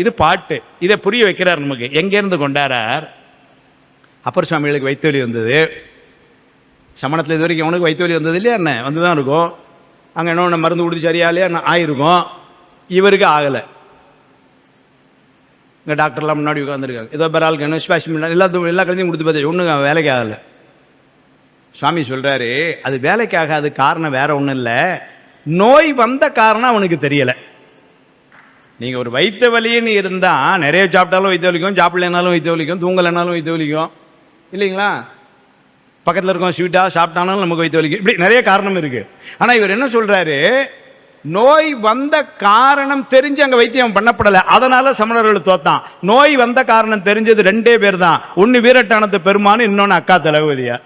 இது பாட்டு. இதை புரிய வைக்கிறார் நமக்கு. எங்கேருந்து கொண்டாரார்? அப்பர் சுவாமிகளுக்கு வயிற்று வலி வந்தது. சமணத்தில் இது வரைக்கும் அவனுக்கு வயிற்று வலி வந்தது இல்லையா? என்ன வந்து தான் இருக்கும். அங்கே என்ன மருந்து கொடுத்து சரியாலையா ஆயிருக்கும். இவருக்கு ஆகலை. இங்கே டாக்டர்லாம் முன்னாடி உட்காந்துருக்காங்க. ஏதோ பெறாளுக்கு என்ன ஸ்பெஷல் எல்லா கல்வியும் கொடுத்து பார்த்து ஒன்றும் வேலைக்கு ஆகலை. சுவாமி சொல்கிறாரு, அது வேலைக்கு ஆகாது. காரணம் வேற ஒன்றும் இல்லை, நோய் வந்த காரணம் அவனுக்கு தெரியலை. நீங்கள் ஒரு வயிற்று வலின்னு இருந்தால் நிறைய சாப்பிட்டாலும் வயிற்று வலிக்கும், சாப்பிடலைனாலும் வயிற்று வலிக்கும், தூங்கலைனாலும் வயிற்று வலிக்கும் இல்லைங்களா? பக்கத்தில் இருக்கோம் ஸ்வீட்டாக சாப்பிட்டாலும் நமக்கு வயிற்று வலிக்கும். இப்படி நிறைய காரணம் இருக்குது. ஆனால் இவர் என்ன சொல்கிறாரு, நோய் வந்த காரணம் தெரிஞ்சு அங்கே வைத்தியம் பண்ணப்படலை, அதனால சமணர்கள் தோத்தான். நோய் வந்த காரணம் தெரிஞ்சது ரெண்டே பேர் தான். ஒன்று வீரட்டானத்து பெருமானு, இன்னொன்று அக்கா தளபதியா.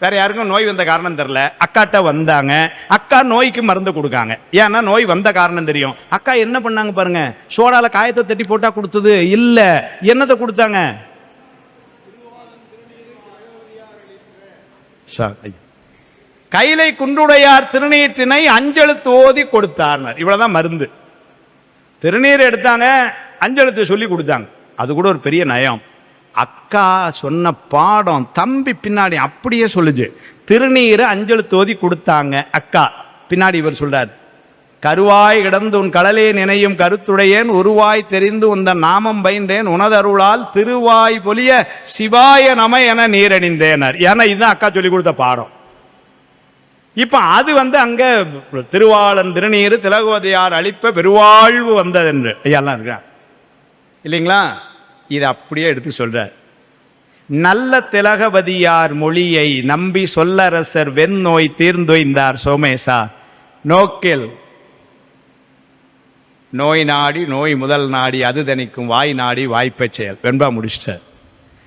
வேற யாருக்கும் நோய் வந்த காரணம் தெரில. அக்காட்ட வந்தாங்க, அக்கா நோய்க்கு மருந்து கொடுக்காங்க. ஏன்னா நோய் வந்த காரணம் தெரியும். அக்கா என்ன பண்ணாங்க பாருங்க, சோடால காயத்தை தட்டி போட்டா கொடுத்தது இல்ல, என்னத்தை கொடுத்தாங்க? கைலை குன்றுடையார் திருநீற்றினை அஞ்செழுத்து ஓதி கொடுத்தார். இவ்வளவுதான் மருந்து. திருநீர் எடுத்தாங்க, அஞ்செழுத்து சொல்லி கொடுத்தாங்க. அது கூட ஒரு பெரிய நயம். அக்கா சொன்ன பாடம் தம்பி பின்னாடி அப்படியே சொல்லுச்சு. திருநீரை அஞ்செழுத்து ஓதி கொடுத்தாங்க அக்கா. பின்னாடி இவர் சொல்றார், கருவாய் கிடந்து உன் கடலே நினையும் கருத்துடையேன், உருவாய் தெரிந்து உந்த நாமம் பயின்றேன், உனதருளால் திருவாய் பொலிய சிவாய நம என நீரணிந்தேனர். ஏன்னா இதுதான் அக்கா சொல்லி கொடுத்த பாடம். இப்ப அது அங்க திருவாளன் திருநீர் திலகவதியார் அளிப்ப பெருவாழ்வு வந்தது என்று ஐயாலாம் இருக்கிறான் இல்லைங்களா? இதை அப்படியே எடுத்து சொல்றார். நல்ல திலகவதியார் மொழியை நம்பி சொல்லரசர் வெண்ணோய் தீர்ந்தொய்ந்தார் சோமேசா நோக்கில் நோய் நாடி நோய் முதல் நாடி அது தணிக்கும் வாய் நாடி வாய்ப்பை செயல். வெண்பா முடிச்சிட்டார்.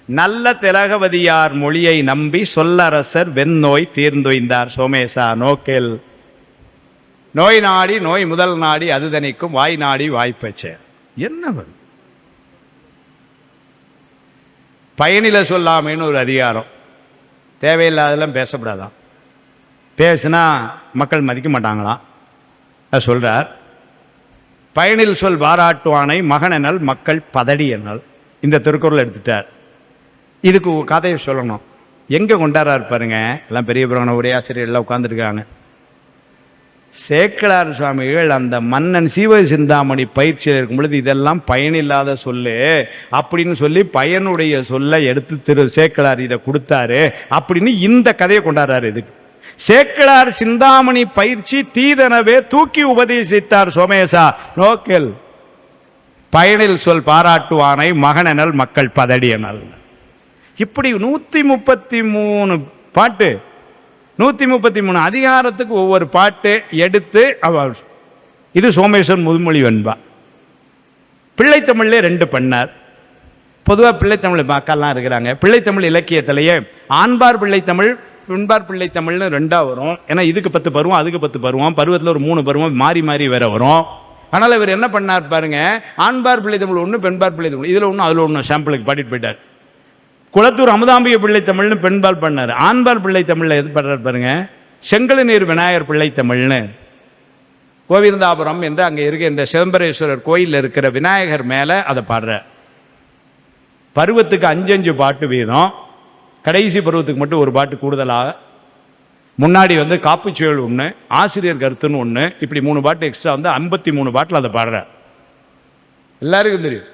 நல்ல திலகவதியார் மொழியை நம்பி சொல்லரசர் வெண்ணோய் தீர்ந்தொய்ந்தார் சோமேசா நோக்கில் நோய் நாடி நோய் முதல் நாடி அது தணிக்கும் வாய் நாடி வாய்ப்பை செயல். என்ன பயனில சொல்லாமைன்னு ஒரு அதிகாரம். தேவையில்லாதெல்லாம் பேசப்படாதான். பேசுனா மக்கள் மதிக்க மாட்டாங்களாம். அது சொல்றார். பயனில் சொல் பாராட்டுவானை மகனெனல் மக்கள் பதடி என்னல். இந்த திருக்குறள் எடுத்துட்டார். இதுக்கு கதையை சொல்லணும். எங்கே கொண்டாடுறாரு பாருங்க. எல்லாம் பெரிய புராண ஒரே ஆசிரியர் எல்லாம் உட்காந்துருக்காங்க. சேக்கிழார் சுவாமிகள் அந்த மன்னன் சீவ சிந்தாமணி பயிற்சியில் இருக்கும் பொழுது இதெல்லாம் பயனில்லாத சொல்லு அப்படின்னு சொல்லி பயனுடைய சொல்லை எடுத்து சேக்கிழார் இதை கொடுத்தாரு அப்படின்னு இந்த கதையை கொண்டாடுறாரு. இதுக்கு சேக்கிழார் சிந்தாமணி பயிற்சி தீதனவே தூக்கி உபதேசித்தார் சோமேசா நோக்கில் பயனில் சொல் பாராட்டுவானை மகனெனல் மக்கள் பதடியனல். இப்படி 133 பாட்டு, 133 அதிகாரத்துக்கு ஒவ்வொரு பாட்டு எடுத்து இது சோமேஸ்வரன் முதுமொழி வெண்பா. பிள்ளைத்தமிழ்ல 2 பண்ணார். பொதுவாக பிள்ளைத்தமிழ் மக்கள்லாம் இருக்கிறாங்க. பிள்ளைத்தமிழ் இலக்கியத்திலேயே ஆண்பார் பிள்ளைத்தமிழ் பெண்பார் பிள்ளைத்தமிழ்னு 2ஆக வரும். ஏன்னா இதுக்கு 10 பருவம் அதுக்கு 10 பருவம், பருவத்தில் ஒரு 3 பருவம் மாறி மாறி வேற வரும். ஆனால் இவர் என்ன பண்ணார் பாருங்க, ஆண்பார் பிள்ளைத்தமிழ் ஒன்று, பெண்பார் பிள்ளைத்தமிழ் இதில் ஒன்று அதில் ஒன்று சாம்பிளுக்கு பாடிட்டு போயிட்டார். குளத்தூர் அமுதாம்பிகை பிள்ளைத்தமிழ்னு பெண்பால் பண்ணார். ஆண்பால் பிள்ளைத்தமிழில் எது பண்ணுறார் பாருங்க, செங்கழுநீர் விநாயகர் பிள்ளைத்தமிழ்னு கோவிந்தாபுரம் என்று அங்கே இருக்கின்ற சிதம்பரேஸ்வரர் கோயிலில் இருக்கிற விநாயகர் மேலே அதை பாடுற. பருவத்துக்கு 5 பாட்டு வீதம், கடைசி பருவத்துக்கு மட்டும் ஒரு பாட்டு கூடுதலாக, முன்னாடி காப்புச்சுவல் ஒன்று, ஆசிரியர் கருத்துன்னு ஒன்று, இப்படி 3 பாட்டு எக்ஸ்ட்ரா 53 பாட்டில் அதை பாடுற. எல்லாருக்கும் தெரியும்.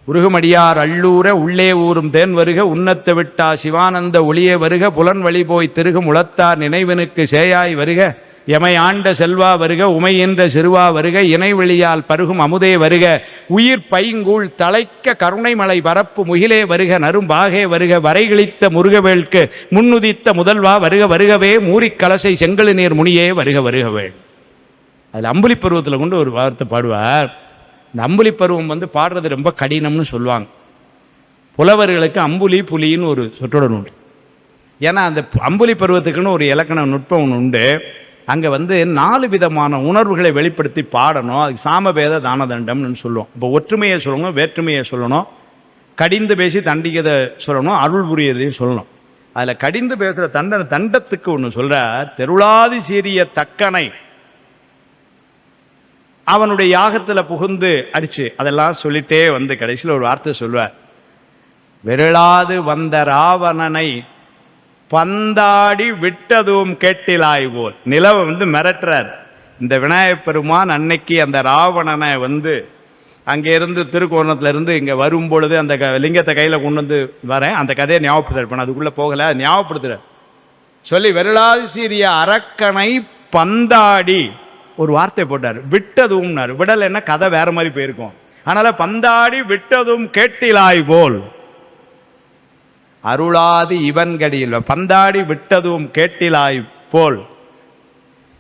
உருகுமடியார் அள்ளூர உள்ளே ஊரும் தேன் வருக, உன்னத்தை விட்டா சிவானந்த ஒளியே வருக, புலன் வழி போய் திருகும் உளத்தார் நினைவனுக்கு சேயாய் வருக, எமை ஆண்ட செல்வா வருக, உமை என்ற சிறுவா வருக, இணைவெளியால் பருகும் அமுதே வருக, உயிர் பைங்கூழ் தலைக்க கருணை மலை பரப்பு முகிலே வருக, நரும்பாகே வருக, வரைகிழித்த முருகவேள்க்கு முன்னுதித்த முதல்வா வருக வருகவே, மூரிக் கலசை செங்கழு நீர் முனியே வருக வருகவே. அதில் அம்புலி பருவத்தில் கொண்டு ஒரு வார்த்தை பாடுவார். இந்த அம்புலி பருவம் பாடுறது ரொம்ப கடினம்னு சொல்லுவாங்க. புலவர்களுக்கு அம்புலி புலின்னு ஒரு சொற்றொடர் உண்டு. ஏன்னா அந்த அம்புலி பருவத்துக்குன்னு ஒரு இலக்கண நுட்பம் ஒன்று உண்டு. அங்கே 4 விதமான உணர்வுகளை வெளிப்படுத்தி பாடணும். அதுக்கு சாமபேத தானதண்டம்னு சொல்லுவோம். இப்போ ஒற்றுமையை சொல்லணும், வேற்றுமையை சொல்லணும், கடிந்து பேசி தண்டிக்கதை சொல்லணும், அருள் புரியதையும் சொல்லணும். அதில் கடிந்து பேசுகிற தண்டத்துக்கு ஒன்று சொல்கிற, தெருளாதி சீரிய தக்கனை அவனுடைய யாகத்தில் புகுந்து அடிச்சு அதெல்லாம் சொல்லிட்டே வந்து கடைசியில் ஒரு வார்த்தை சொல்வார், விரலாது வந்த ராவணனை பந்தாடி விட்டதும் கேட்டிலாய் போல். நிலவை வந்து மிரட்டுறார். இந்த விநாயகப் பெருமான் அன்னைக்கு அந்த ராவணனை வந்து அங்கேருந்து திருக்கோணத்துலேருந்து இங்கே வரும் பொழுது அந்த லிங்கத்தை கையில் கொண்டு வந்து வரேன், அந்த கதையை ஞாபகப்படுத்துறேன். அதுக்குள்ளே போகலை, ஞாபகப்படுத்துகிறேன் சொல்லி விரலாது சீரிய அரக்கனை பந்தாடி ஒரு வார்த்தை போட்டார். விட்டதும்னார். விடல் என்ன கதை வேற மாதிரி போயிருக்கும். அதனால பந்தாடி விட்டதும் கேட்டிலாய் போல் அருளாது இவன் கடியில் பந்தாடி விட்டதும் கேட்டிலாய் போல்.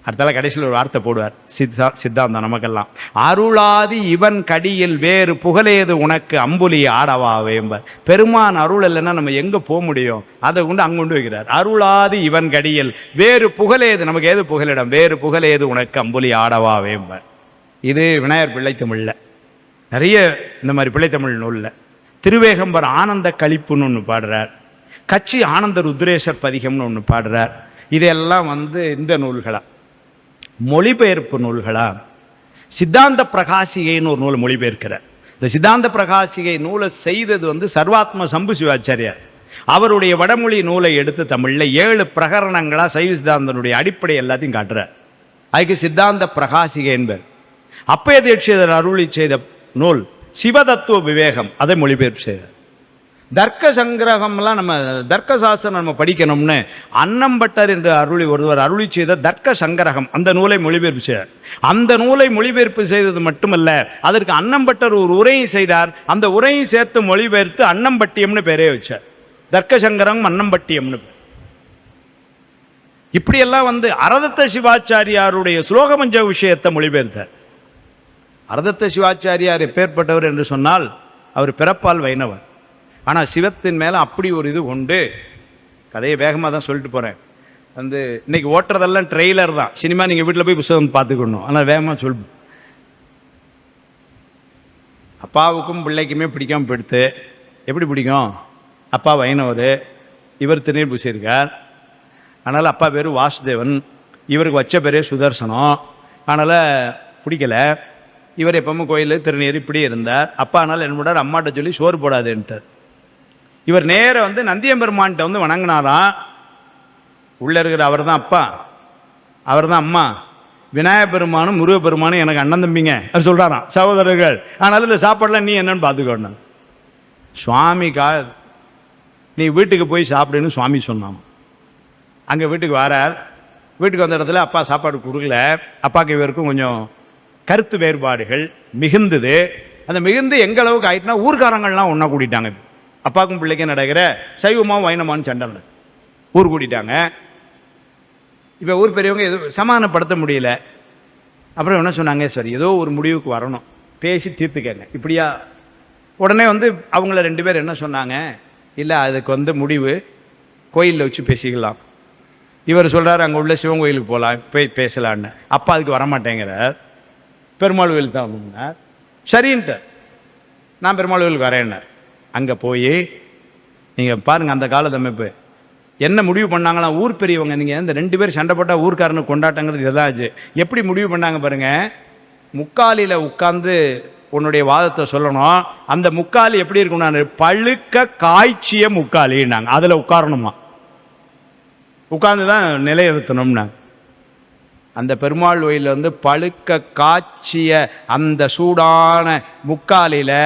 அடுத்தால கடைசியில் ஒரு வார்த்தை போடுவார் சித்தாந்தம் நமக்கெல்லாம். அருளாது இவன் கடியில் வேறு புகழேது உனக்கு அம்புலி ஆடவா வேம்பர். பெருமான் அருள் இல்லைன்னா நம்ம எங்கே போக முடியும்? அதை கொண்டு அங்கே கொண்டு வைக்கிறார். அருளாது இவன் கடியில் வேறு புகழேது, நமக்கு ஏது புகலிடம், வேறு புகழேது உனக்கு அம்புலி ஆடவா வேம்பர். இது விநாயகர் பிள்ளைத்தமிழில் நிறைய இந்த மாதிரி பிள்ளைத்தமிழ் நூலில். திருவேகம்பர் ஆனந்த கழிப்புன்னு ஒன்று பாடுறார். கட்சி ஆனந்த ருத்ரேசர் பதிகம்னு ஒன்று பாடுறார். இதெல்லாம் வந்து இந்த நூல்களா, மொழிபெயர்ப்பு நூல்களா. சித்தாந்த பிரகாசிகைன்னு ஒரு நூல் மொழிபெயர்க்கிறார். இந்த சித்தாந்த பிரகாசிகை நூலை செய்தது வந்து சர்வாத்ம சம்பு சிவாச்சாரியார். அவருடைய வடமொழி நூலை எடுத்து தமிழில் 7 பிரகரணங்களாக சைவ சித்தாந்தனுடைய அடிப்படை எல்லாத்தையும் காட்டுறார். அதுக்கு சித்தாந்த பிரகாசிகை என்பது. அப்பய தீட்சிதர் அருளி செய்த நூல் சிவதத்துவ விவேகம், அதை மொழிபெயர்ப்பு செய்தார். தர்க்க சங்கிரகம்லாம் நம்ம தர்க்க சாஸ்திரம் நம்ம படிக்கணும்னு அன்னம்பட்டர் என்று ஒருவர் அருளி செய்த தர்க்க சங்கிரகம் அந்த நூலை மொழிபெயர்ப்பு செய்தார். அந்த நூலை மொழிபெயர்ப்பு செய்தது மட்டுமல்ல, அதற்கு அன்னம்பட்டர் ஒரு உரையை செய்தார். அந்த உரையை சேர்த்து மொழிபெயர்த்து அன்னம்பட்டியம்னு பேரே வச்சார். தர்க்க சங்கிரகம் அன்னம்பட்டியம்னு. இப்படியெல்லாம் வந்து அரதத்த சிவாச்சாரியாருடைய ஸ்லோகமஞ்ச விஷயத்தை மொழிபெயர்த்தார். அரதத்த சிவாச்சாரியார் எப்பேற்பட்டவர் என்று சொன்னால், அவர் பிறப்பால் வைணவர். ஆனால் சிவத்தின் மேலே அப்படி ஒரு இது உண்டு. கதையை வேகமாக தான் சொல்லிட்டு போகிறேன். வந்து இன்னைக்கு ஓட்டுறதெல்லாம் ட்ரெய்லர் தான். சினிமா நீங்கள் வீட்டில் போய் புத்தகம் பார்த்துக்கணும். ஆனால் வேகமாக சொல்லுவோம். அப்பாவுக்கும் பிள்ளைக்குமே பிடிக்காமல் போயிடுத்து. எப்படி பிடிக்கும்? அப்பா வைணவர், இவர் திருநீர் பூசியிருக்கார். அதனால் அப்பா பேர் வாசுதேவன், இவருக்கு வச்ச பேரே சுதர்சனம். அதனால் பிடிக்கலை. இவர் எப்பவுமே கோயில் திருநீர் இப்படி இருந்தார். அப்பா அதனால் என்ன பண்ணார், அம்மாட்ட சொல்லி சோறு போடாதுன்ட்டார். இவர் நேராக வந்து நந்தியம்பெருமான்கிட்ட வந்து வணங்கினாராம். உள்ளே இருக்கிற அவர் தான் அப்பா, அவர் தான் அம்மா. விநாயகப் பெருமானும் முருகப்பெருமானும் எனக்கு அண்ணன் தம்பிங்க அவர் சொல்கிறாராம், சகோதரர்கள். அதனால் இந்த சாப்பாடெலாம் நீ என்னன்னு பார்த்துக்கணும். சுவாமிக்கா நீ வீட்டுக்கு போய் சாப்பிடுன்னு சுவாமி சொன்னான். அங்கே வீட்டுக்கு வரார். வீட்டுக்கு வந்த இடத்துல அப்பா சாப்பாடு கொடுக்கல. அப்பாவுக்கு இவருக்கும் கொஞ்சம் கருத்து வேறுபாடுகள் மிகுந்தது. அந்த மிகுந்து எங்களவுக்கு ஆயிட்டுனா ஊர்காரங்கள்லாம் ஒன்றா கூட்டிட்டாங்க. அப்பாவுக்கும் பிள்ளைக்கும் நடக்கிற சைவமாக வைணமான்னு சண்டை ஊர் கூட்டிட்டாங்க. இப்போ ஊர் பெரியவங்க எதுவும் சமாதானப்படுத்த முடியல. அப்புறம் என்ன சொன்னாங்க, சரி ஏதோ ஒரு முடிவுக்கு வரணும், பேசி தீர்த்துக்கங்க இப்படியா. உடனே வந்து அவங்கள 2 பேர் என்ன சொன்னாங்க, இல்லை அதுக்கு வந்து முடிவு கோயிலில் வச்சு பேசிக்கலாம். இவர் சொல்கிறார் அங்கே உள்ள சிவன் கோயிலுக்கு போகலாம், போய் பேசலான்னு. அப்பா அதுக்கு வரமாட்டேங்கிறார். பெருமாள் கோயிலுக்கு தான் அப்படின்னார். சரின்ட்டு நான் பெருமாள் கோயிலுக்கு வரேன்னார். அங்கே போய் நீங்கள் பாருங்கள் அந்த காலத்து அமைப்பு என்ன முடிவு பண்ணாங்களா. ஊர் பெரியவங்க, நீங்கள் இந்த 2 பேர் சண்டை போட்டால் ஊர்க்காரனு கொண்டாட்டங்கிறது எதாச்சு. எப்படி முடிவு பண்ணாங்க பாருங்கள். முக்காலியில் உட்கார்ந்து உன்னுடைய வாதத்தை சொல்லணும். அந்த முக்காலி எப்படி இருக்கும்னா பழுக்க காய்ச்சிய முக்காலின்னாங்க. அதில் உட்காரணுமா, உட்கார்ந்து தான் நிலைநிறுத்தணும்னாங்க. அந்த பெருமாள் கோயிலில் வந்து பழுக்க காய்ச்சிய அந்த சூடான முக்காலில்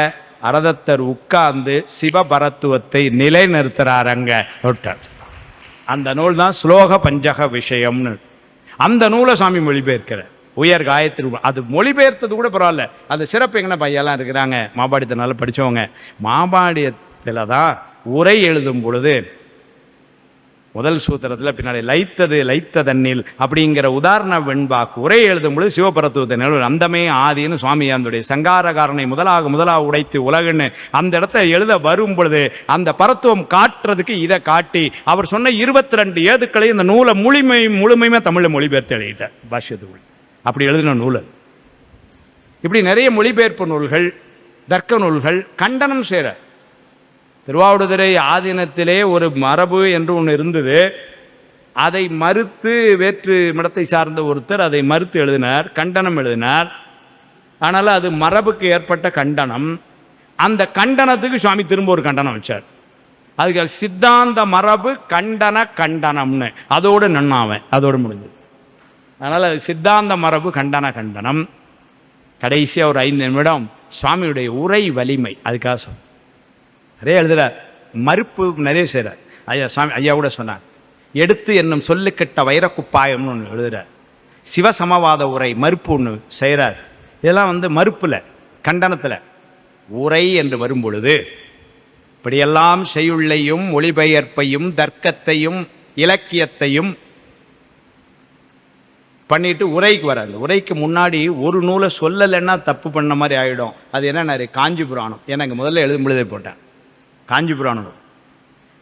அரதத்தர் உட்கார்ந்து சிவபரத்துவத்தை நிலைநிறுத்துறாரங்க. அந்த நூல் தான் ஸ்லோக பஞ்சக விஷயம்னு. அந்த நூலை சாமி மொழிபெயர்க்கிற உயர் காயத்ரி. அது மொழிபெயர்த்தது கூட பரவாயில்ல. அது சிறப்பு எங்கன்னா பையெல்லாம் இருக்கிறாங்க மாபாடியத்தினால படித்தவங்க. மாபாடியத்தில் தான் உரை எழுதும் பொழுது முதல் சூத்திரத்தில் பின்னாடி லைத்த தண்ணில் அப்படிங்கிற உதாரண வெண்பாக்கு உரை எழுதும் பொழுது சிவபரத்துவத்தை நிலவு அந்தமே ஆதின்னு சுவாமி அதனுடைய சங்காரகாரனை முதலாக உடைத்து உலகுன்னு அந்த இடத்த எழுத வரும் பொழுது அந்த பரத்துவம் காட்டுறதுக்கு இதை காட்டி அவர் சொன்ன 22 ஏதுக்களையும் இந்த நூலை முழுமையுமே தமிழில் மொழிபெயர்த்து எழுதிட்டார் பாஷ்யத்துக்குள். அப்படி எழுதின நூல். இப்படி நிறைய மொழிபெயர்ப்பு நூல்கள், தர்க்க நூல்கள் கண்டனம் செய்கிற. திருவாவடுதுறை ஆதீனத்திலே ஒரு மரபு என்று ஒன்று இருந்தது. அதை மறுத்து வேற்று மடத்தை சார்ந்த ஒருத்தர் அதை மறுத்து எழுதினார், கண்டனம் எழுதினார். அதனால் அது மரபுக்கு ஏற்பட்ட கண்டனம். அந்த கண்டனத்துக்கு சுவாமி திரும்ப ஒரு கண்டனம் வச்சார். அதுக்கு சித்தாந்த மரபு கண்டனம்னு அதோடு நன்னாவன், அதோடு முடிஞ்சது. அதனால் சித்தாந்த மரபு கண்டனம். கடைசியாக ஒரு 5 நிமிடம் சுவாமியுடைய உரை வலிமை, அதுக்காக நிறைய எழுதுகிறார், மறுப்பு நிறைய செய்கிறார். ஐயா கூட சொன்னார், எடுத்து என்னும் சொல்லுக்கெட்ட வைரக்குப்பாயம்னு ஒன்று எழுதுகிறார். சிவசமவாத உரை மறுப்பு ஒன்று செய்கிறார். இதெல்லாம் மறுப்பில் கண்டனத்தில். உரை என்று வரும்பொழுது இப்படியெல்லாம் செய்யுள்ளையும் மொழிபெயர்ப்பையும் தர்க்கத்தையும் இலக்கியத்தையும் பண்ணிட்டு உரைக்கு வராது. உரைக்கு முன்னாடி ஒரு நூலை சொல்லலைன்னா தப்பு பண்ண மாதிரி ஆகிடும். அது என்ன, காஞ்சி புராணம் எனக்கு முதல்ல எழுத போட்டேன்.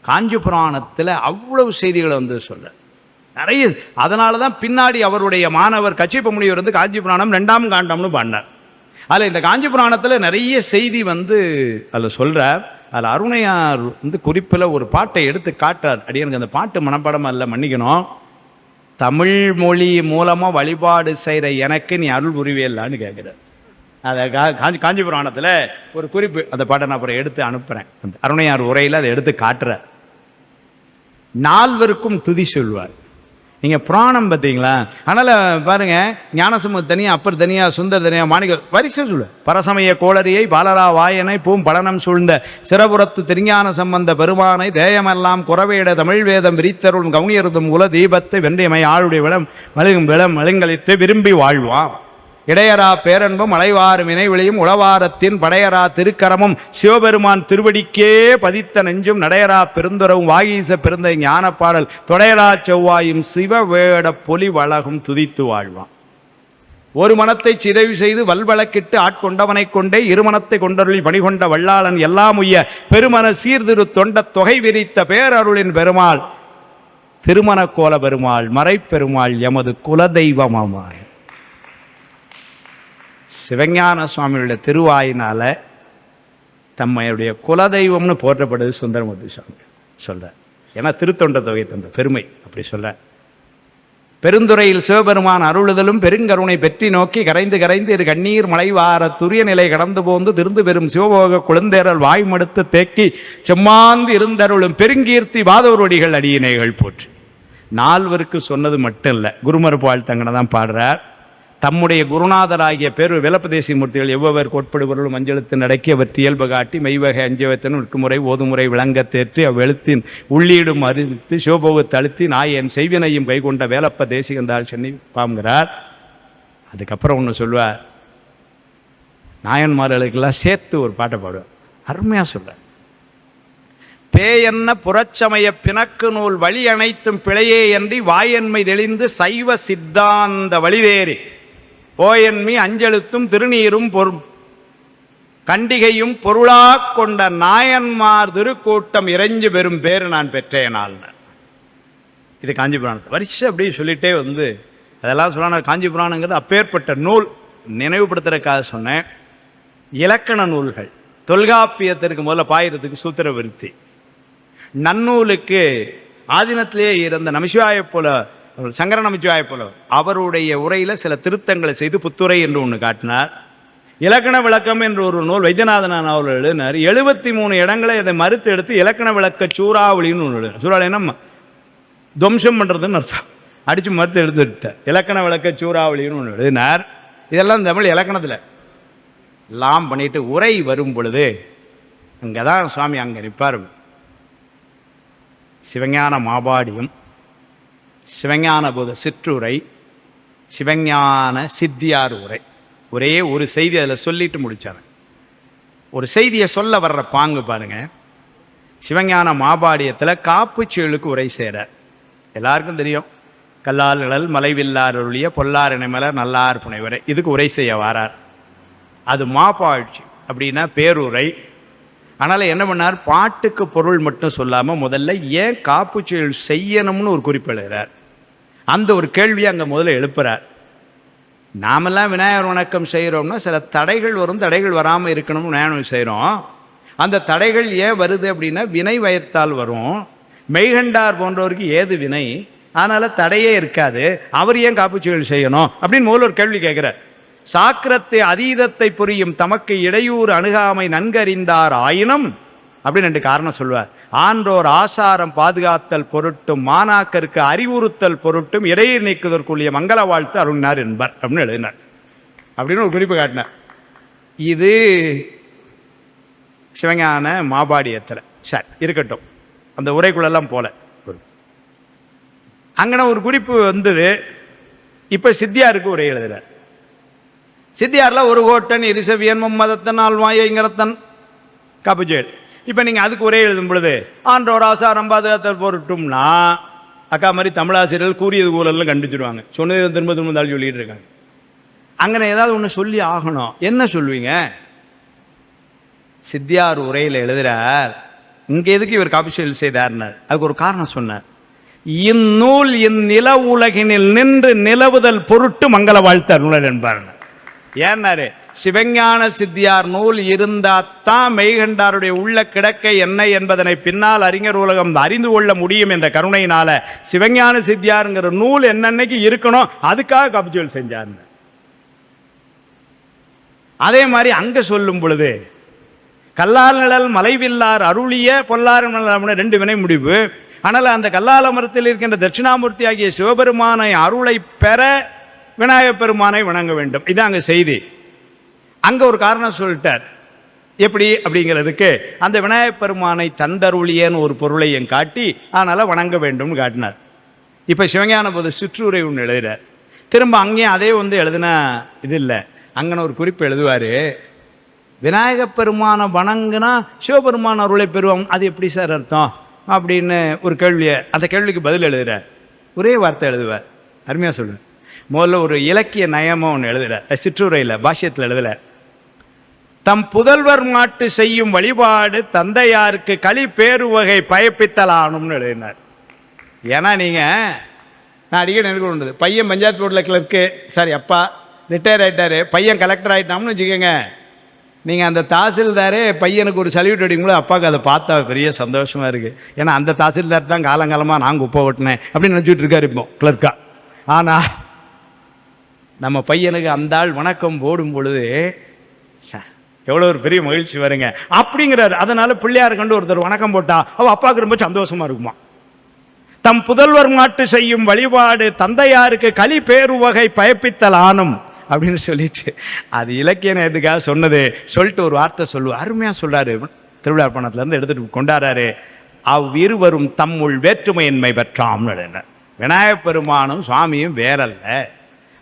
காஞ்சி புராணத்தில் அவ்வளவு செய்திகளை சொல்ல நிறைய. அதனால தான் பின்னாடி அவருடைய மாணவர் கச்சிப்ப முனிவர் காஞ்சி புராணம் 2ஆம் காண்டம்னு பாடினார். அதில் இந்த காஞ்சி புராணத்தில் நிறைய செய்தி அதில் சொல்கிறார். அதில் அருணையார் குறிப்பில் ஒரு பாட்டை எடுத்து காட்டார். எனக்கு அந்த பாட்டு மனப்பாடமாக இல்லை, மன்னிக்கணும். தமிழ் மொழி மூலமாக வழிபாடு செய்கிற எனக்கு நீ அருள் புரிவேலான்னு கேட்குறார். அதை காஞ்சி புராணத்தில் ஒரு குறிப்பு, அந்த பாட்டை நான் அப்புறம் எடுத்து அனுப்புகிறேன். அந்த அருணையார் உரையில் அதை எடுத்து காட்டுறார். 4 துதி சொல்வார். நீங்கள் புராணம் பார்த்தீங்களா? அதனால் பாருங்கள், ஞானசம்பந்தர் தனியாக, அப்பர் தனியாக, சுந்தர் தனியாக, மாணிக்க வரிசை சொல்லு. பரசமய கோளரியை பாலரா வாயனை பூம் பலனம் சூழ்ந்த சிறபுறத்து திருஞான சம்பந்த பெருமானை தேயமெல்லாம் குறவேட தமிழ் வேதம் விரித்தருளும் கவுனியருதும் குல தீபத்தை வென்றியமை ஆளுடைய விளம் விளங்களிட்டு விரும்பி வாழ்வான். இடையரா பேரன்பும் அலைவாறு வினைவிளையும் உளவாரத்தின் படையரா திருக்கரமும் சிவபெருமான் திருவடிக்கே பதித்த நெஞ்சும் நடையரா பெருந்துறவும் வாகீச பெருந்த ஞான பாடல் தொடையரா செவ்வாயும் சிவவேட பொலி வழகும் துதித்து வாழ்வான். ஒரு மனத்தை சிதைவு செய்து வல்வழக்கிட்டு ஆட்கொண்டவனை கொண்டே இருமனத்தை கொண்டருளில் பணிகொண்ட வல்லாளன் எல்லாம் உய்ய பெருமன சீர்திரு தொண்ட தொகை விரித்த பேரருளின் பெருமாள் திருமண கோல பெருமாள் மறைப்பெருமாள் எமது குலதெய்வமாய். சிவஞான சுவாமியுடைய திருவாயினால தம்மையுடைய குலதெய்வம்னு போற்றப்படுது சுந்தரமூர்த்தி சுவாமி சொல்றார். ஏன்னா திருத்தொண்ட தொகை தந்த பெருமை அப்படி சொல்ற. பெருந்துறையில் சிவபெருமான் அருளுதலும் பெருங்கருணை பெற்றி நோக்கி கரைந்து இரு கண்ணீர் மலைவார துரிய நிலை கடந்து போந்து திருந்து பெரும் சிவபோக குழந்தேரல் வாய்மடுத்து தேக்கி செம்மாந்து இருந்தருளும் பெருங்கீர்த்தி வாதவருடிகள் அடியினைகள் போற்றி. 4 சொன்னது மட்டும் இல்லை, குருமருப்பாள் தங்கனை தான் பாடுறார். தம்முடைய குருநாதராகிய பேரு விலப்பதேசி மூர்த்திகள் எவ்வவர் கோட்படுபொருளும் அஞ்செழுத்து நடக்கி அவர் இயல்பு காட்டி மெய்வகை அஞ்சவத்தின் உட்குமுறை ஓதுமுறை விளங்க தேற்றி அவ்வெழுத்தின் உள்ளீடும் அறிவித்து சிவபோகத்தை அழுத்தி நாயன் செய்வினையும் கைகொண்ட வேலப்ப தேசிகந்தாள் சென்னை பாம்கிறார். அதுக்கப்புறம் ஒன்று சொல்வார், நாயன்மார்களுக்கெல்லாம் சேர்த்து ஒரு பாட்டை பாடுவார். அருமையாக சொல்ற. பேயன்ன புறச்சமய பிணக்கு நூல் வழி அனைத்தும் பிழையே என்று வாயன்மை தெளிந்து சைவ சித்தாந்த வழிதேறி போயன்மி அஞ்செழுத்தும் திருநீரும் கண்டிகையும் பொருளாக கொண்ட நாயன்மார் திருக்கூட்டம் இறைஞ்சு பெறும் பேரு நான் பெற்றேனால். இது காஞ்சி புராணத்தை வரிசை அப்படியே சொல்லிட்டே அதெல்லாம் சொன்ன. காஞ்சி புராணங்கிறது அப்பேற்பட்ட நூல். நினைவுபடுத்துறதுக்காக சொன்னேன். இலக்கண நூல்கள் தொல்காப்பியத்திற்கு முதல்ல பாயிரத்துக்கு சூத்திர விருத்தி, நன்னூலுக்கு ஆதீனத்திலே இருந்த நமசிவாய போல சங்கர நமச்சிவாய போல அவருடைய உரையில் சில திருத்தங்களை செய்து புத்துரை என்று ஒன்று காட்டினார். இலக்கண விளக்கம் என்று ஒரு நூல் வைத்தியநாதன் அவர் எழுதினார். 73 இடங்களை அதை மறுத்து எடுத்து இலக்கண விளக்க சூறாவளின்னு ஒன்று எழுதினார். சூறாவளின்னா துவம்சம் பண்ணுறதுன்னு அர்த்தம். அடித்து மறுத்து எடுத்துட்டார். இலக்கண விளக்க சூறாவளின்னு ஒன்று எழுதினார். இதெல்லாம் தமிழ் இலக்கணத்தில் எல்லாம் பண்ணிட்டு உரை வரும் பொழுது அங்கே தான் சுவாமி அங்கே நிற்பார். சிவஞான மாபாடியும் சிவஞான போத சிற்றுரை, சிவஞான சித்தியார் உரை, ஒரே ஒரு செய்தி அதில் சொல்லிட்டு முடித்தார். ஒரு செய்தியை சொல்ல வர்ற பாங்கு பாருங்க. சிவஞான மாபாடியத்தில் காப்பு செயலுக்கு உரை செய்கிறார். எல்லாருக்கும் தெரியும். கல்லால் நிழல் மலைவில்லார் அருளிய பொல்லார் இணைமலர் நல்லார் புனைவரை, இதுக்கு உரை செய்ய வாரார். அது மாப்பாழ்ச்சி அப்படின்னா பேருரை. அதனால் என்ன பண்ணார், பாட்டுக்கு பொருள் மட்டும் சொல்லாமல் முதல்ல ஏன் காப்பு செயல் செய்யணும்னு ஒரு குறிப்பு எழுதுகிறார். அந்த ஒரு கேள்வியை அங்கே முதல்ல எழுப்புறார். நாமெல்லாம் விநாயகர் வணக்கம் செய்கிறோம்னா சில தடைகள் வரும், தடைகள் வராமல் இருக்கணும்னு விநாயகம் செய்கிறோம். அந்த தடைகள் ஏன் வருது அப்படின்னா வினை வயத்தால் வரும். மெய்கண்டார் போன்றவருக்கு ஏது வினை, அதனால் தடையே இருக்காது, அவர் ஏன் காப்பு செயல் செய்யணும் அப்படின்னு முதல்ல ஒரு கேள்வி கேட்குறார். சாக்கிரத்து அதீதத்தை புரியும் தமக்கு இடையூறு அணுகாமை நன்கறிந்தார் ஆயினும் அப்படின்னு 2 காரணம் சொல்வார். ஆன்றோர் ஆசாரம் பாதுகாத்தல் பொருட்டும் மாணாக்கருக்கு அறிவுறுத்தல் பொருட்டும் இடையில் நீக்குவதற்குரிய மங்கள வாழ்த்து அருளினார் என்பார் அப்படின்னு எழுதினார். அப்படின்னு ஒரு குறிப்பு காட்டினார். இது சிவஞான மாபாடியத்தில். சரி, இருக்கட்டும், அந்த உரைக்குள்ளெல்லாம் போல. அங்கன ஒரு குறிப்பு வந்தது. இப்போ சித்தியாருக்கு உரை எழுதுகிறார். சித்தியாரில் ஒரு கோட்டன் இருசவியன் மும்மதத்தன் ஆழ்வாயங்கரத்தன் காப்புச்செயல். இப்போ நீங்கள் அதுக்கு உரை எழுதும் பொழுது ஆன்றோர் ஆசாரம் பாதுகாத்தல் பொருட்டும்னா அக்கா மாதிரி தமிழாசிரியர்கள் கூறியது கூறலாம் கண்டிச்சிடுவாங்க. சொன்னது திரும்ப திரும்ப தாள் சொல்லிட்டு இருக்காங்க. அங்கே ஏதாவது ஒன்று சொல்லி ஆகணும். என்ன சொல்லுவீங்க? சித்தியார் உரையில் எழுதுகிறார், இங்கே எதுக்கு இவர் காப்புச்செயல் செய்தார்னார். அதுக்கு ஒரு காரணம் சொன்னார். இந்நூல் இந்நில உலகினில் நின்று நிலவுதல் பொருட்டு மங்கள வாழ்த்து அருளர் என்பார். ஏன்னாரு, சிவஞான சித்தியார் நூல் இருந்தாத்தான் மெய்கண்டாருடைய உள்ள கிடக்கை என்ன என்பதனை பின்னால் அறிஞர் உலகம் அறிந்து கொள்ள முடியும் என்ற கருணையினால சிவஞான சித்தியாருங்கிற நூல் என்னன்னைக்கு இருக்கணும், அதுக்காக காப்புச்செயல் செஞ்சார். அதே மாதிரி அங்க சொல்லும் பொழுது கல்லால் நிழல் மலைவில்லார் அருளிய பொல்லார் 2 வினை முடிவு. ஆனால் அந்த கல்லால மரத்தில் இருக்கின்ற தட்சிணாமூர்த்தி ஆகிய சிவபெருமானை அருளை பெற விநாயகப் பெருமானை வணங்க வேண்டும். இது அங்கே செய்தி. அங்கே ஒரு காரணம் சொல்லிட்டார். எப்படி அப்படிங்கிறதுக்கு அந்த விநாயகப் பெருமானை தந்தருளியன்னு ஒரு பொருளை காட்டி அதனால் வணங்க வேண்டும் காட்டினார். இப்போ சிவஞான போது சிற்றூரை ஒன்று எழுதுகிறார். திரும்ப அங்கேயும் அதே எழுதுனா இது இல்லை. அங்கன ஒரு குறிப்பு எழுதுவார். விநாயகப் பெருமானை வணங்குனா சிவபெருமான அருளை பெறுவோம். அது எப்படி சார் அர்த்தம் அப்படின்னு ஒரு கேள்வியை, அந்த கேள்விக்கு பதில் எழுதுகிறார். ஒரே வார்த்தை எழுதுவார். அருமையாக சொல்லுவேன். முதல்ல ஒரு இலக்கிய நயமாக ஒன்று எழுதுகிறார். சிற்றூரையில் பாஷ்யத்தில் எழுதுகிறார். தம் புதல்வர் மாட்டு செய்யும் வழிபாடு தந்தையாருக்கு களி பேருவகை பயப்பித்தலானும்னு எழுதினார். ஏன்னா நீங்கள் நான் அடிக்கடி எனக்கு கொண்டது, பையன் பஞ்சாயத்து போர்டில் கிளர்க்கு, சாரி அப்பா ரிட்டையர் ஆகிட்டாரு, பையன் கலெக்டர் ஆகிட்டான்னு வச்சுக்கோங்க. நீங்கள் அந்த தாசில்தாரே பையனுக்கு ஒரு சல்யூட் அடிக்கும்போது அப்பாவுக்கு அதை பார்த்தா பெரிய சந்தோஷமாக இருக்குது. ஏன்னா அந்த தாசில்தார் தான் காலங்காலமாக நான் குப்பை ஓட்டினேன் அப்படின்னு நினச்சிட்டு இருக்காரு இப்போ கிளர்க்கா. ஆனால் நம்ம பையனுக்கு அந்த ஆள் வணக்கம் போடும் பொழுது எவ்வளோ ஒரு பெரிய மகிழ்ச்சி வருங்க அப்படிங்கிறாரு. அதனால பிள்ளையார் கண்டு ஒருத்தர் வணக்கம் போட்டா அவள் அப்பாவுக்கு ரொம்ப சந்தோஷமாக இருக்குமா. தம் புதல்வர் மாட்டு செய்யும் வழிபாடு தந்தையாருக்கு களி பேருவகை பயப்பித்தல் ஆனும் அப்படின்னு சொல்லிட்டு அது இலக்கிய நேரத்துக்காக சொன்னது. சொல்லிட்டு ஒரு வார்த்தை சொல்லுவார். அருமையாக சொல்றாரு. திருவிழா பணத்திலேருந்து எடுத்துட்டு கொண்டாடுறாரு. அவ்விருவரும் தம்முள் வேற்றுமையின்மை பெற்றாம்னு. விநாயகப் பெருமானும் சுவாமியும் வேறல்ல,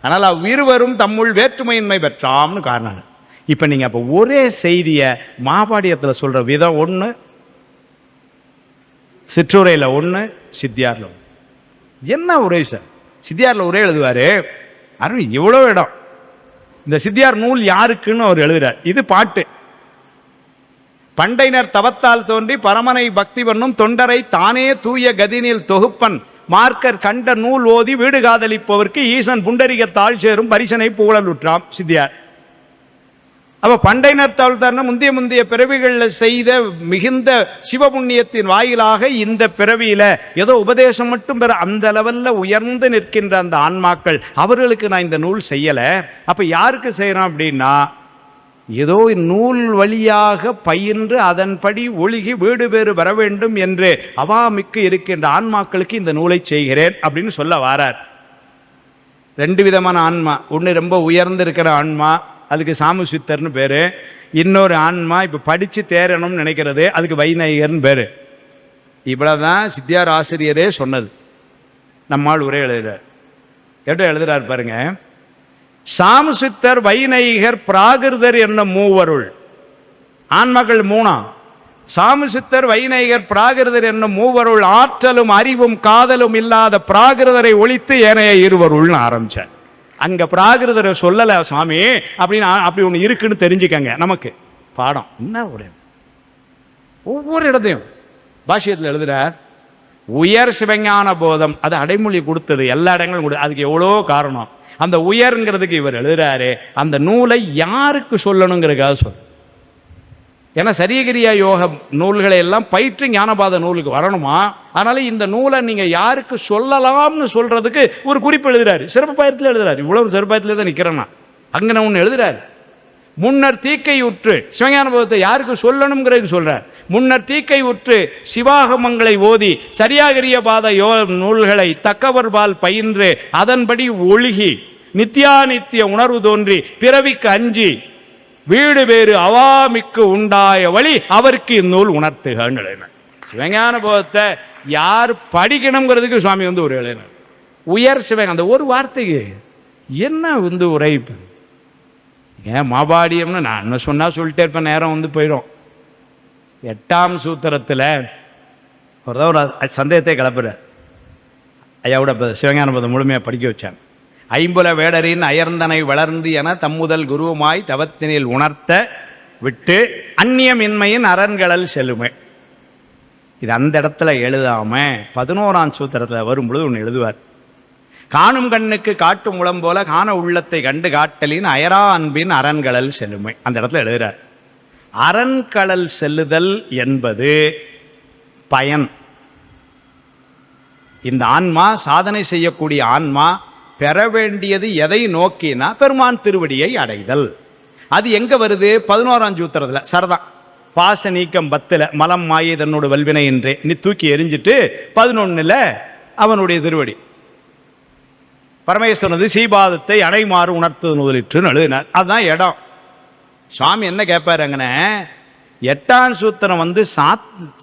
ஆனால் அவ்விருவரும் தம்முள் வேற்றுமையின்மை பெற்றாம்னு காரணம். இப்போ நீங்கள் அப்போ ஒரே செய்தியை மாபாடியத்தில் சொல்கிற விதம் ஒன்று, சிற்றுரையில் ஒன்று, சித்தியாரில் ஒன்று. என்ன உரை சார்? சித்தியாரில் உரை எழுதுவார். அருண் இவ்வளோ இடம். இந்த சித்தியார் நூல் யாருக்குன்னு அவர் எழுதுறார். இது பாட்டு. பண்டையினர் தவத்தால் தோன்றி பரமனை பக்தி பண்ணும் தொண்டரை தானே தூய கதினில் தொகுப்பன் மார்க்கர் கண்ட நூல் ஓதி வீடு காதலிப்பவர்க்கு ஈசன் புண்டரிக தாழ் சேரும் பரிசனை புகழலுற்றாம் சித்தியார். அப்போ பண்டையினர் தவழ்த்தார்னா முந்தைய பிறவிகளில் செய்த மிகுந்த சிவபுண்ணியத்தின் வாயிலாக இந்த பிறவியில் ஏதோ உபதேசம் மட்டும் பெற அந்த லெவலில் உயர்ந்து நிற்கின்ற அந்த ஆன்மாக்கள், அவர்களுக்கு நான் இந்த நூல் செய்யலை. அப்போ யாருக்கு செய்கிறோம் அப்படின்னா, ஏதோ நூல் வழியாக பயின்று அதன்படி ஒழுகி வீடு பேறு வர வேண்டும் என்று அவாமிக்கு இருக்கின்ற ஆன்மாக்களுக்கு இந்த நூலை செய்கிறேன் அப்படின்னு சொல்ல வாரார். 2 விதமான ஆன்மா. ஒன்று ரொம்ப உயர்ந்து இருக்கிற ஆன்மா, அதுக்கு சாமுசித்தர்னு பேர். இன்னொரு ஆன்மா இப்போ படித்து தேரணும்னு நினைக்கிறது, அதுக்கு வைநயிகர்னு பேர். இவ்வளோதான் சித்தியார் ஆசிரியரே சொன்னது. நம்மால் உரை எழுதுகிறார். எப்படி எழுதுகிறார் பாருங்க. சாமுசித்தர் வைநயிகர் பிராகிருதர் என்ன மூவருள். ஆன்மக்கள் 3. சாமுசித்தர் வைநயிகர் பிராகிருதர் என்ன மூவருள் ஆற்றலும் அறிவும் காதலும் இல்லாத பிராகிருதரை ஒழித்து ஏனைய இருவருள்னு ஆரம்பிச்சார். அங்கே பிராகிருதரை சொல்லலை சுவாமி அப்படின்னு, அப்படி ஒன்று இருக்குன்னு தெரிஞ்சுக்கங்க. நமக்கு பாடம் என்ன ஒரு ஒவ்வொரு இடத்தையும் பாஷ்யத்தில் எழுதுகிறார். உயர் சிவஞான போதம் அது அடைமொழி கொடுத்தது, எல்லா இடங்களும் கொடுத்து, அதுக்கு எவ்வளோ காரணம். அந்த உயர்ங்கிறதுக்கு இவர் எழுதுகிறாரு, அந்த நூலை யாருக்கு சொல்லணுங்கிறதுக்காக சொல்ல. ஏன்னா சரியகிரியா யோக நூல்களை எல்லாம் பயிற்று ஞானபாத நூலுக்கு வரணுமா. அதனால இந்த நூலை நீங்கள் யாருக்கு சொல்லலாம்னு சொல்றதுக்கு ஒரு குறிப்பு எழுதுறாரு. சிறப்பு பயத்தில் எழுதுறாரு. இவ்வளவு சிறப்பாயத்தில் தான் நிற்கிறேன்னா அங்கே ஒன்று எழுதுறாரு. முன்னர் தீக்கை உற்று சிவஞான போதத்தை யாருக்கு சொல்லணுங்கிறதுக்கு சொல்றார். முன்னர் தீக்கை உற்று சிவாகமங்களை ஓதி சரியாகரிய பாத நூல்களை தக்கவர்பால் பயின்று அதன்படி ஒழுகி நித்தியானித்திய உணர்வு தோன்றி பிறவிக்கு அஞ்சி வீடு வேறு அவாமிக்கு உண்டாய வழி அவருக்கு இந்நூல் உணர்த்துகன்னு எழுதினார். சிவஞான போதத்தை யார் படிக்கணுங்கிறதுக்கு சுவாமி ஒரு எழுதினார். உயர் சிவன் அந்த ஒரு வார்த்தைக்கு என்ன உரைப்பு. ஏன் மாபாடியம்னு நான் என்ன சொன்னால் சொல்லிட்டே இருப்பேன், நேரம் போயிடும். 8ஆம் சூத்திரத்தில் ஒரு சந்தேகத்தை கிளப்புறார். ஐயாவோட சிவஞான போதம் முழுமையாக படிக்க வச்சான். ஐம்புல வேடரின் அயர்ந்தனை வளர்ந்து என தம்முதல் குருவுமாய் தவத்தினில் உணர்த்த விட்டு அந்நியமின்மையின் அரண்களல் செல்லுமே. இது அந்த இடத்துல எழுதாமல் 11ஆம் சூத்திரத்தில் வரும்பொழுது ஒன்று எழுதுவார். காணும் கண்ணுக்கு காட்டும் முளம் போல காண உள்ளத்தை கண்டு காட்டலின் அயரா அன்பின் அரண்களல் செல்லுமை. அந்த இடத்துல எழுதுகிறார். அரண்களல் செல்லுதல் என்பது பயன். இந்த ஆன்மா சாதனை செய்யக்கூடிய ஆன்மா பெற வேண்டியது எதை நோக்கினா பெருமான் திருவடியை அடைதல். அது எங்க வருது? 11ஆம் சூத்திரத்தில் சரதான் பாச நீக்கம் 10 மலம் மாயை தன்னோட வல்வினை என்றே நீ தூக்கி எரிஞ்சிட்டு 11 அவனுடைய திருவடி பரமேஸ்வரனது சீபாதத்தை அடைமாறு உணர்த்து முதலிற்றுன்னு எழுதினார். அதுதான் இடம். சுவாமி என்ன கேட்பார் அங்கன? 8ஆம் சூத்திரம்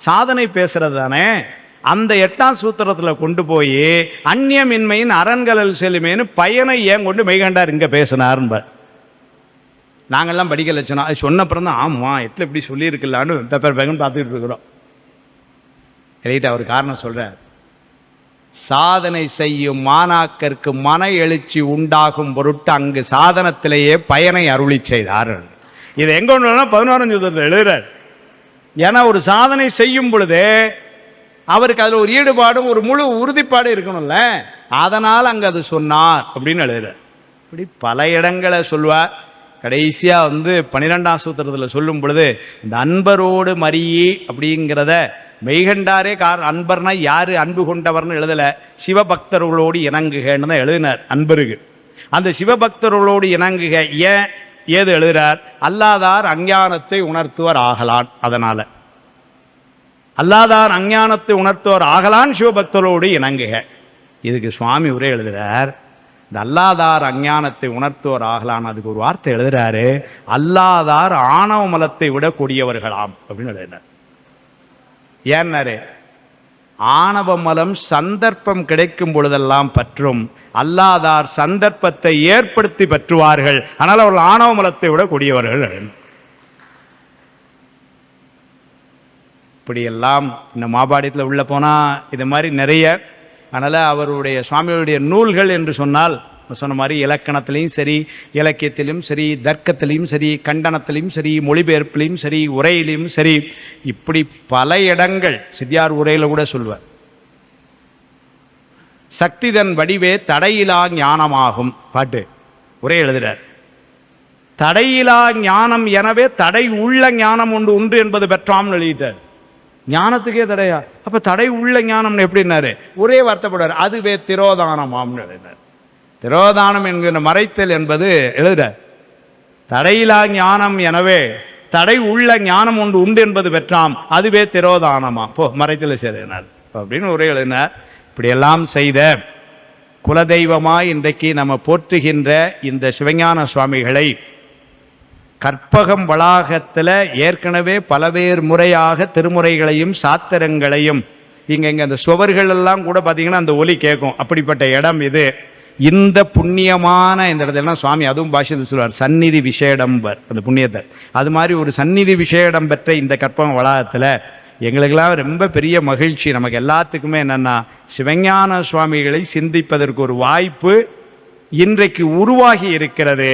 சாதனை பேசுறது தானே. அந்த 8ஆம் சூத்திரத்தில் கொண்டு போய் அந்நியமின்மையின் அரண்களல் செல்லுமேனு பயனை ஏன் கொண்டு மெய்கண்டார் இங்கே பேசினார்பார். நாங்கள்லாம் படிக்கல சொன்னோம். அது சொன்னப்புறம் தான் ஆமாம் எட்டில் இப்படி சொல்லியிருக்கலான்னு பெப்பர் பேக்குன்னு பார்த்துக்கிட்டு இருக்கிறோம். ரைட். அவர் காரணம் சொல்கிறார். சாதனை செய்யும் மாணாக்கருக்கு மன எழுச்சி உண்டாகும் பொருட்டு அங்கு சாதனத்திலேயே பயனை அருளி செய்தார். இது எங்க ஒன்று 11ஆம் சூத்திரத்தில் எழுதுறார். ஏன்னா ஒரு சாதனை செய்யும் பொழுது அவருக்கு அதில் ஒரு ஈடுபாடும் ஒரு முழு உறுதிப்பாடு இருக்கணும்ல, அதனால் அங்கே அது சொன்னார் அப்படின்னு எழுதுறார். இப்படி பல இடங்களை சொல்வார். கடைசியாக 12ஆம் சூத்திரத்தில் சொல்லும் பொழுது இந்த அன்பரோடு மறியி அப்படிங்கிறத மெய்கண்டாரே அன்பர்னா யாரு அன்பு கொண்டவர்னு எழுதலை, சிவபக்தர்களோடு இணங்குகன்னு தான் எழுதினார். அன்பருக்கு அந்த சிவபக்தர்களோடு இணங்குக ஏது எழுதுறார்? அல்லாதார் அஞ்ஞானத்தை உணர்த்துவர் ஆகலான். அதனால அல்லாதார் அஞ்ஞானத்தை உணர்த்துவர் ஆகலான் சிவபக்தரோடு இணங்குக. இதுக்கு சுவாமி உரை எழுதுறார். இந்த அல்லாதார் அஞ்ஞானத்தை உணர்த்துவர் ஆகலான் அதுக்கு ஒரு வார்த்தை எழுதுறாரு. அல்லாதார் ஆணவ மலத்தை விட கொடியவர்களாம் அப்படின்னு எழுதினார். ஏன்னாரு? ஆணவ மலம் சந்தர்ப்பம் கிடைக்கும் பொழுதெல்லாம் பற்றும், அல்லாதார் சந்தர்ப்பத்தை ஏற்படுத்தி பற்றுவார்கள், ஆனால் அவர்கள் ஆணவ மலத்தை விட கொடியவர்கள். இப்படியெல்லாம் இந்த மாபாடியத்தில் உள்ள போனால் இது மாதிரி நிறைய. அதனால் அவருடைய சுவாமியுடைய நூல்கள் என்று சொன்னால் சொன்ன மாதிரி இலக்கணத்திலையும் சரி, இலக்கியத்திலும் சரி, தர்க்கத்திலையும் சரி, கண்டனத்திலையும் சரி, மொழிபெயர்ப்பிலையும் சரி, உரையிலையும் சரி, இப்படி பல இடங்கள் சித்தியார் உரையில் கூட சொல்வார். சக்திதன் வடிவே தடையிலா ஞானமாகும் பாட்டு உரை எழுதுகிறார். தடையிலா ஞானம் எனவே தடை உள்ள ஞானம் ஒன்று என்பது பெற்றாம்னு எழுதிட்டார். ஞானத்துக்கே தடையா? அப்போ தடை உள்ள ஞானம்னு எப்படின்னாரு? ஒரே வருத்தப்படுறார். அதுவே திரோதானமாம்னு எழுதினார். திரோதானம் என்கிற மறைத்தல் என்பது எழுதுறார். தடையிலா ஞானம் எனவே தடை உள்ள ஞானம் உண்டு என்பது பெற்றாம், அதுவே திரோதானமாம் மறைத்தல் செய்தார் அப்படின்னு ஒரே எழுதினார். இப்படியெல்லாம் செய்த குலதெய்வமாய் இன்றைக்கு நம்ம போற்றுகின்ற இந்த சிவஞான சுவாமிகளை கற்பகம் வளாகத்தில் ஏற்கனவே பலவேறு முறையாக திருமுறைகளையும் சாத்திரங்களையும் இங்கே அந்த சுவர்கள் எல்லாம் கூட பார்த்தீங்கன்னா அந்த ஒலி கேட்கும். அப்படிப்பட்ட இடம் இது. இந்த புண்ணியமான இந்த இடத்துல சுவாமி அதுவும் பாஷையில் சொல்வார் சந்நிதி விசேடம்பர் அந்த புண்ணியத்தை. அது மாதிரி ஒரு சந்நிதி விசேடம் பெற்ற இந்த கற்பகம் வளாகத்தில் எங்களுக்கெல்லாம் ரொம்ப பெரிய மகிழ்ச்சி. நமக்கு எல்லாத்துக்குமே என்னென்னா சிவஞான சுவாமிகளை சிந்திப்பதற்கு ஒரு வாய்ப்பு இன்றைக்கு உருவாகி இருக்கிறது.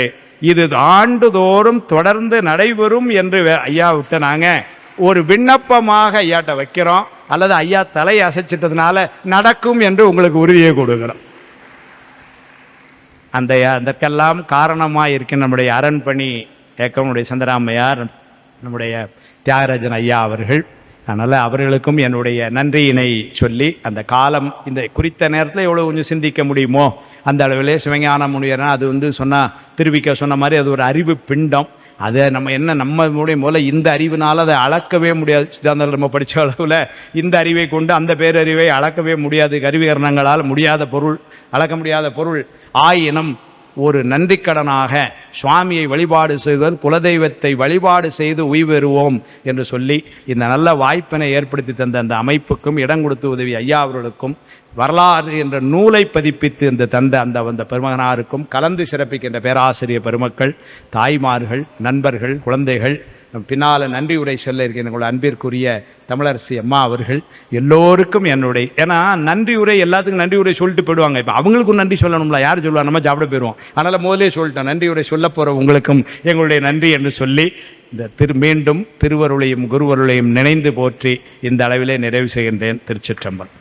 இது ஆண்டுதோறும் தொடர்ந்து நடைபெறும் என்று ஐயா விட்ட நாங்கள் ஒரு விண்ணப்பமாக ஐயாட்ட வைக்கிறோம். அல்லது ஐயா தலை அசைச்சிட்டதுனால நடக்கும் என்று உங்களுக்கு உறுதியை கொடுக்கிறோம். அதற்கெல்லாம் காரணமாக இருக்க நம்முடைய அரண்பணி இயக்கம், நம்முடைய சந்திராமையார், நம்முடைய தியாகராஜன் ஐயா அவர்கள் அதனால் அவர்களுக்கும் என்னுடைய நன்றியினை சொல்லி, அந்த காலம் இந்த குறித்த நேரத்தில் எவ்வளோ கொஞ்சம் சிந்திக்க முடியுமோ அந்த அளவிலே சிவஞான முனிவர்னா அது சொன்னால் திருவிக்க சொன்ன மாதிரி அது ஒரு அறிவு பிண்டம். அதை நம்ம நம்மளுடைய மூலம் இந்த அறிவினால் அதை அளக்கவே முடியாது. சித்தாந்தத்தில் நம்ம படித்த அளவில் இந்த அறிவை கொண்டு அந்த பேரறிவை அளக்கவே முடியாது. கருவிகரணங்களால் முடியாத பொருள், அளக்க முடியாத பொருள். ஆயினும் ஒரு நன்றிக்கடனாக சுவாமியை வழிபாடு செய்வது, குலதெய்வத்தை வழிபாடு செய்து உய்வெறுவோம் என்று சொல்லி இந்த நல்ல வாய்ப்பினை ஏற்படுத்தி தந்த அந்த அமைப்புக்கும் இடம் கொடுத்து உதவி ஐயா அவர்களுக்கும், வரலாறு என்ற நூலை பதிப்பித்து இந்த தந்த அந்த பெருமகனாருக்கும், கலந்து சிறப்பிக்கின்ற பேராசிரியர் பெருமக்கள், தாய்மார்கள், நண்பர்கள், குழந்தைகள், பின்னால் நன்றி உரை சொல்ல இருக்கின்ற எங்களுடைய அன்பிற்குரிய தமிழரசி அம்மா அவர்கள் எல்லோருக்கும் என்னுடைய, ஏன்னா நன்றி உரை எல்லாத்துக்கும் நன்றி உரை சொல்லிட்டு போயிடுவாங்க. இப்போ அவங்களுக்கும் நன்றி சொல்லணும்ல, யார் சொல்லுவாங்க, நம்ம சாப்பிட போயிடுவோம். அதனால் முதலே சொல்லிட்டோம், நன்றி உரை சொல்ல போகிற உங்களுக்கும் எங்களுடைய நன்றி என்று சொல்லி இந்த மீண்டும் திருவருளையும் குருவருளையும் நினைந்து போற்றி இந்த அளவிலே நிறைவு செய்கின்றேன். திருச்சிற்றம்பலம்.